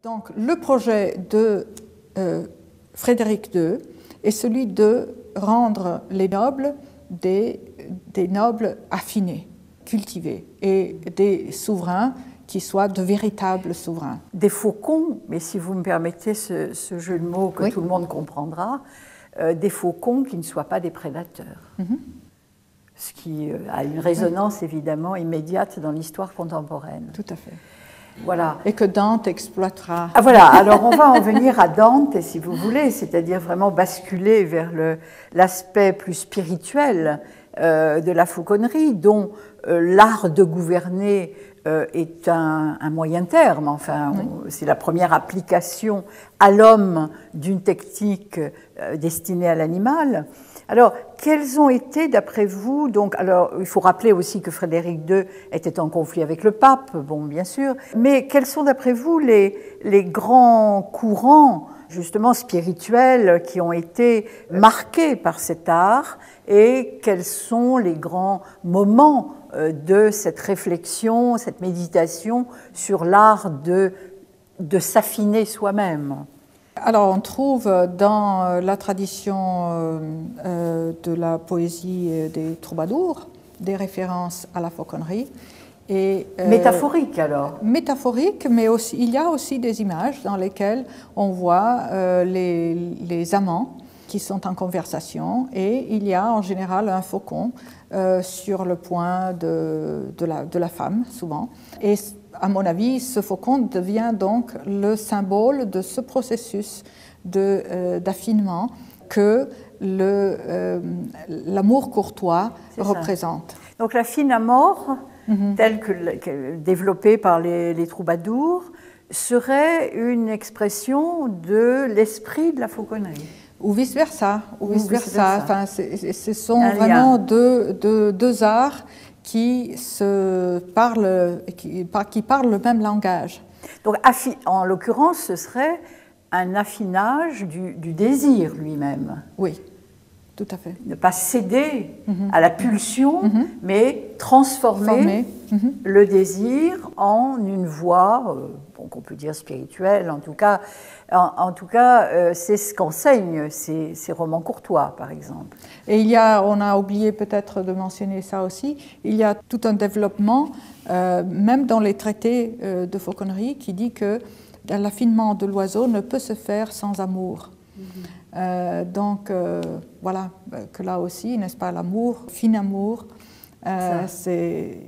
Donc, le projet de Frédéric II est celui de rendre les nobles des nobles affinés, cultivés, et des souverains qui soient de véritables souverains. Des faucons, mais si vous me permettez ce jeu de mots que oui. Tout le monde comprendra, des faucons qui ne soient pas des prédateurs. Ce qui a une résonance évidemment immédiate dans l'histoire contemporaine. Tout à fait. Voilà. Et que Dante exploitera. Ah, voilà, alors on va en venir à Dante, si vous voulez, c'est-à-dire vraiment basculer vers l'aspect plus spirituel de la fauconnerie, dont l'art de gouverner est un moyen terme, enfin, oui. C'est la première application à l'homme d'une technique destinée à l'animal. Alors, quels ont été, d'après vous, donc, alors, il faut rappeler aussi que Frédéric II était en conflit avec le pape, bon, bien sûr, mais quels sont, d'après vous, les grands courants, justement, spirituels qui ont été marqués par cet art et quels sont les grands moments de cette réflexion, cette méditation sur l'art de s'affiner soi-même? Alors, on trouve dans la tradition de la poésie des troubadours des références à la fauconnerie. Métaphorique, alors? Métaphorique, mais aussi, il y a aussi des images dans lesquelles on voit les amants qui sont en conversation, et il y a en général un faucon sur le poing de la femme, souvent. Et à mon avis, ce faucon devient donc le symbole de ce processus d'affinement que l'amour courtois représente. Ça. Donc la fine amour, telle que développée par les troubadours, serait une expression de l'esprit de la fauconnerie. Ou vice-versa. Enfin, ce sont vraiment deux arts qui parlent le même langage. Donc, en l'occurrence, ce serait un affinage du désir lui-même. Oui, tout à fait. Ne pas céder à la pulsion, mais transformer le désir en une voie, qu'on peut dire spirituelle, en tout cas, c'est ce qu'enseignent ces romans courtois, par exemple. Et on a oublié peut-être de mentionner ça aussi, il y a tout un développement, même dans les traités de fauconnerie, qui dit que l'affinement de l'oiseau ne peut se faire sans amour. Donc, voilà, que là aussi, n'est-ce pas, l'amour, fin amour, c'est